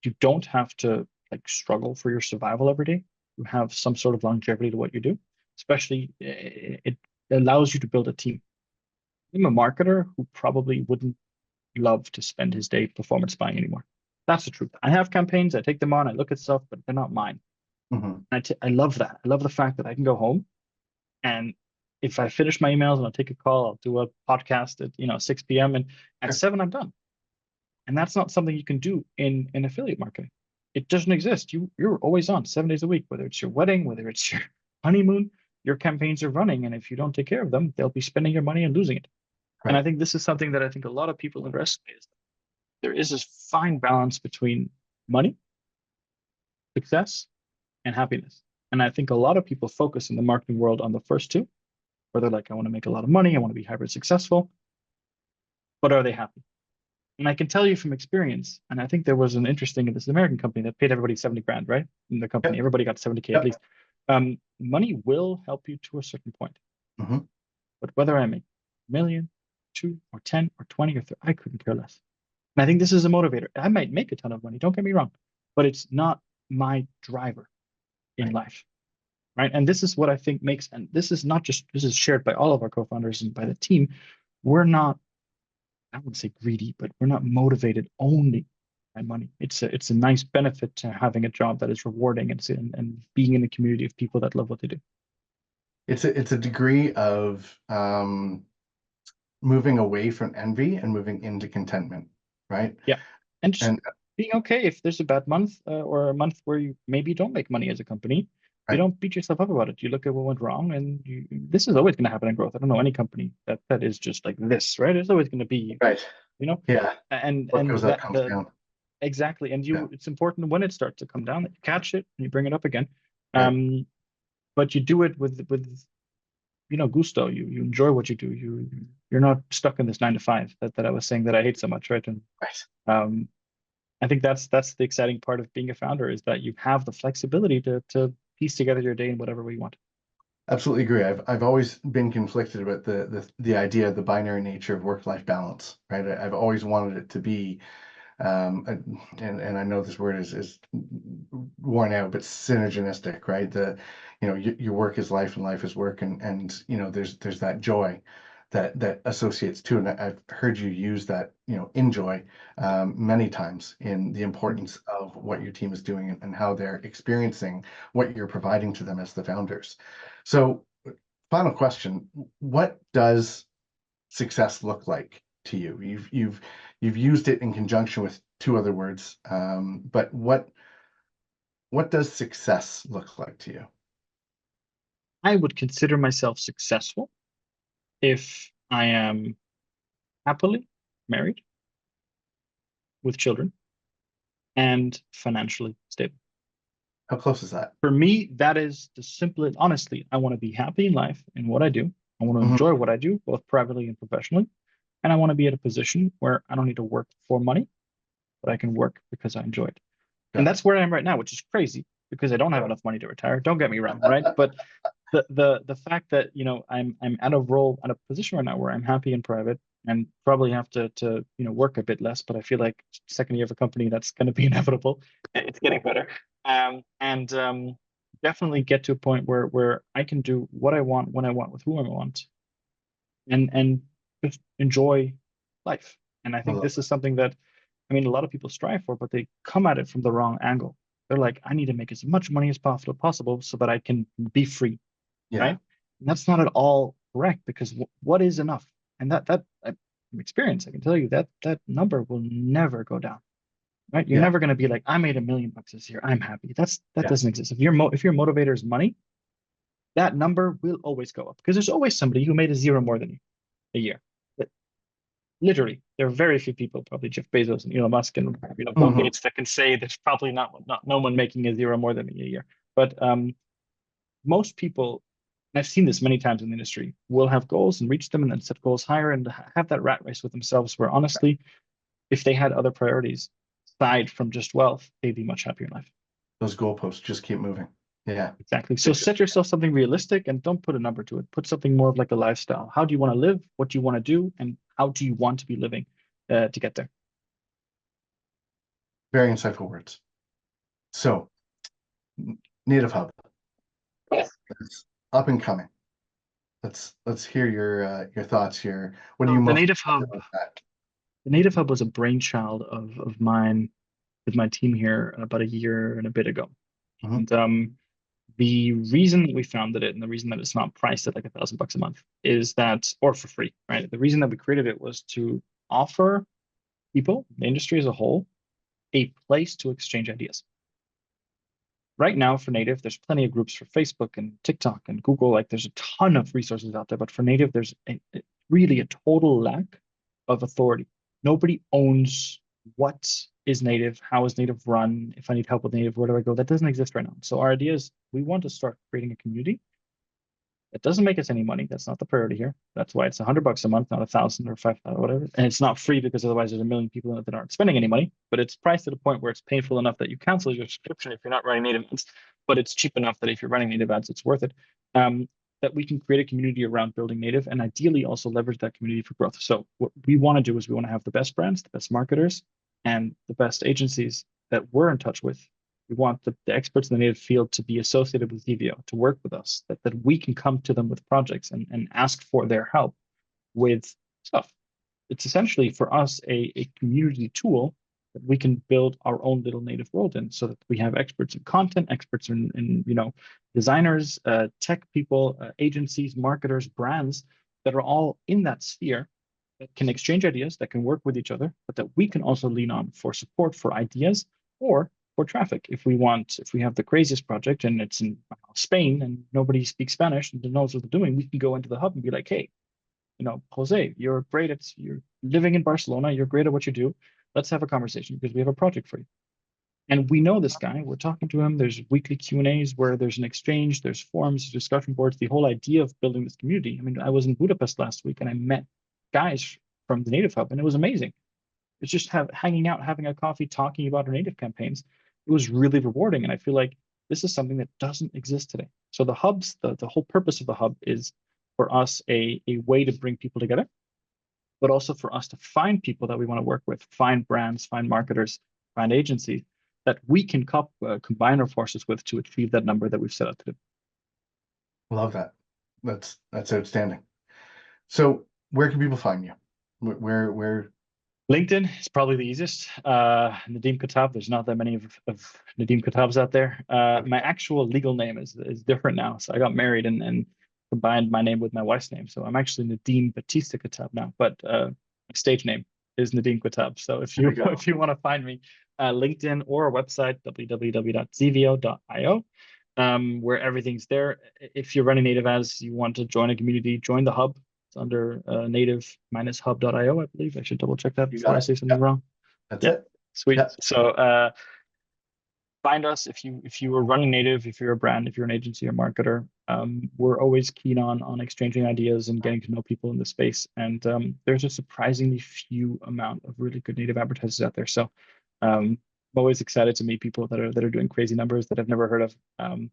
You don't have to like struggle for your survival every day. You have some sort of longevity to what you do. Especially, it allows you to build a team. I'm a marketer who probably wouldn't love to spend his day performance buying anymore. That's the truth. I have campaigns, I take them on, I look at stuff, but they're not mine. I love that. I love the fact that I can go home, and if I finish my emails and I'll take a call, I'll do a podcast at 6 p.m. and at 7 I'm done. And that's not something you can do in affiliate marketing. It doesn't exist. You're always on 7 days a week, whether it's your wedding, whether it's your honeymoon, your campaigns are running. And if you don't take care of them, they'll be spending your money and losing it. And I think this is something that I think a lot of people underestimate, is there is this fine balance between money, success, and happiness. And I think a lot of people focus in the marketing world on the first two, where they're like, I want to make a lot of money, I want to be hyper successful, but are they happy? And I can tell you from experience, and I think there was an interesting, this American company that paid everybody 70 grand, right? In the company, everybody got 70K at least. Money will help you to a certain point. But whether I make a million, 2 or 10 or 20 or 30, I couldn't care less. And I think this is a motivator. I might make a ton of money, don't get me wrong, but it's not my driver in life, right? And this is what I think makes, and this is not just, this is shared by all of our co-founders and by the team. We're not, I wouldn't say greedy, but we're not motivated only by money. It's a nice benefit to having a job that is rewarding and being in a community of people that love what they do. It's a degree of moving away from envy and moving into contentment, right? Yeah, and just being okay if there's a bad month or a month where you maybe don't make money as a company. You don't beat yourself up about it. You look at what went wrong, and this is always going to happen in growth. I don't know any company that is just like this, right? It's always going to be, and what goes up comes down. Exactly. And it's important when it starts to come down that you catch it and you bring it up again. But you do it with gusto. You enjoy what you do. You're not stuck in this 9 to 5 that I was saying that I hate so much, right? And I think that's the exciting part of being a founder, is that you have the flexibility to piece together your day in whatever way you want. Absolutely agree. I've always been conflicted about the idea of the binary nature of work-life balance, right? I've always wanted it to be, and I know this word is worn out, but synergistic, right? Your work is life and life is work, and there's that joy that associates to, and I've heard you use that, enjoy, many times in the importance of what your team is doing and how they're experiencing what you're providing to them as the founders. So, final question: what does success look like to you? You've used it in conjunction with 2 other words, but what does success look like to you? I would consider myself successful if I am happily married with children and financially stable. How close is that? For me, that is the simplest. Honestly, I want to be happy in life in what I do. I want to enjoy what I do, both privately and professionally. And I want to be at a position where I don't need to work for money, but I can work because I enjoy it. And that's where I am right now, which is crazy because I don't have enough money to retire. Don't get me wrong, right? But the fact that I'm at a position right now where I'm happy in private and probably have to work a bit less, but I feel like second year of a company that's going to be inevitable. It's getting better. And definitely get to a point where I can do what I want when I want with whom I want and just enjoy life. And I I think love this that. is something that a lot of people strive for, but they come at it from the wrong angle. They're like, I need to make as much money as possible so that I can be free, Yeah, right? And that's not at all correct because what is enough? And from experience, I can tell you that that number will never go down, right? You're yeah, never going to be like, I made $1 million this year, I'm happy. That yeah. doesn't exist. If your motivator is money, that number will always go up because there's always somebody who made a zero more than you a year. But literally, there are very few people, probably Jeff Bezos and Elon Musk and Bill Hmm. Gates, that can say there's probably not no one making a zero more than me a year. But most people, and I've seen this many times in the industry, will have goals and reach them and then set goals higher and have that rat race with themselves. Where honestly, if they had other priorities aside from just wealth, they'd be much happier in life. Those goalposts just keep moving. Yeah, Exactly. they So just set yourself something realistic and don't put a number to it. Put something more of like a lifestyle. How do you want to live? What do you want to do? And how do you want to be living to get there? very insightful words. So, Native Hub, it's up and coming. Let's hear your thoughts here. What are you So most excited about that? The Native Hub was a brainchild of mine with my team here about a year and a bit ago. Hmm. And the reason that we founded it and the reason that it's not priced at like $1,000 a month is that, or for free, right? The reason that we created it was to offer people, the industry as a whole, a place to exchange ideas. Right now for native, there's plenty of groups for Facebook and TikTok and Google. Like there's a ton of resources out there, but for native, there's really a total lack of authority. Nobody owns what is native, how is native run, if I need help with native, where do I go? That doesn't exist right now. So our idea is we want to start creating a community. It doesn't make us any money. That's not the priority here. That's why it's $100 a month, not 1,000 or 5,000 or whatever. And it's not free because otherwise there's a million people in it that aren't spending any money. But it's priced at a point where it's painful enough that you cancel your subscription if you're not running native ads. But it's cheap enough that if you're running native ads, it's worth it. That we can create a community around building native and ideally also leverage that community for growth. So what we want to do is we want to have the best brands, the best marketers, and the best agencies that we're in touch with. We want the experts in the native field to be associated with Xevio, to work with us, that we can come to them with projects and ask for their help with stuff. It's essentially for us a community tool that we can build our own little native world in so that we have experts in content, experts in designers, tech people, agencies, marketers, brands that are all in that sphere that can exchange ideas, that can work with each other, but that we can also lean on for support for ideas or for traffic. If we have the craziest project and it's in Spain and nobody speaks Spanish and knows what they're doing, we can go into the hub and be like, hey, Jose, you're living in Barcelona, you're great at what you do. Let's have a conversation because we have a project for you. And we know this guy. We're talking to him. There's weekly Q&As where there's an exchange, there's forums, discussion boards, the whole idea of building this community. I mean, I was in Budapest last week and I met guys from the Native Hub and it was amazing. It's just hanging out, having a coffee, talking about our native campaigns. It was really rewarding. And I feel like this is something that doesn't exist today. So the hubs, the whole purpose of the hub is for us a way to bring people together, but also for us to find people that we want to work with, find brands, find marketers, find agencies that we can combine our forces with to achieve that number that we've set out to do. Love that. That's outstanding. So, where can people find you? Where? LinkedIn is probably the easiest. Nadim Kuttab. There's not that many of Nadim Kuttabs out there. My actual legal name is different now. So I got married and combined my name with my wife's name. So I'm actually Nadim Batista Kuttab now, but my stage name is Nadim Kuttab. So if There you we go. if you want to find me, LinkedIn or our website www.xevio.io, where everything's there. If you're running native ads, you want to join a community, join the hub. It's under native-hub.io, I believe. I should double check that You before got I it. say something Yep, wrong. that's Yeah, it. sweet. Yep. So find us if you are running native, if you're a brand, if you're an agency or marketer. We're always keen on exchanging ideas and getting to know people in the space. And there's a surprisingly few amount of really good native advertisers out there. So always excited to meet people that are doing crazy numbers that I've never heard of.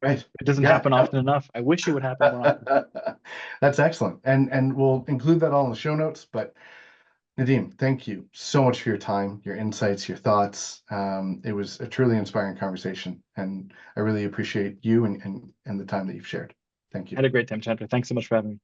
Right. It doesn't Yeah. happen often enough. I wish it would happen more often. That's excellent. And we'll include that all in the show notes. But Nadim, thank you so much for your time, your insights, your thoughts. It was a truly inspiring conversation, and I really appreciate you and the time that you've shared. Thank I you. had a great time, Chandler. Thanks so much for having me.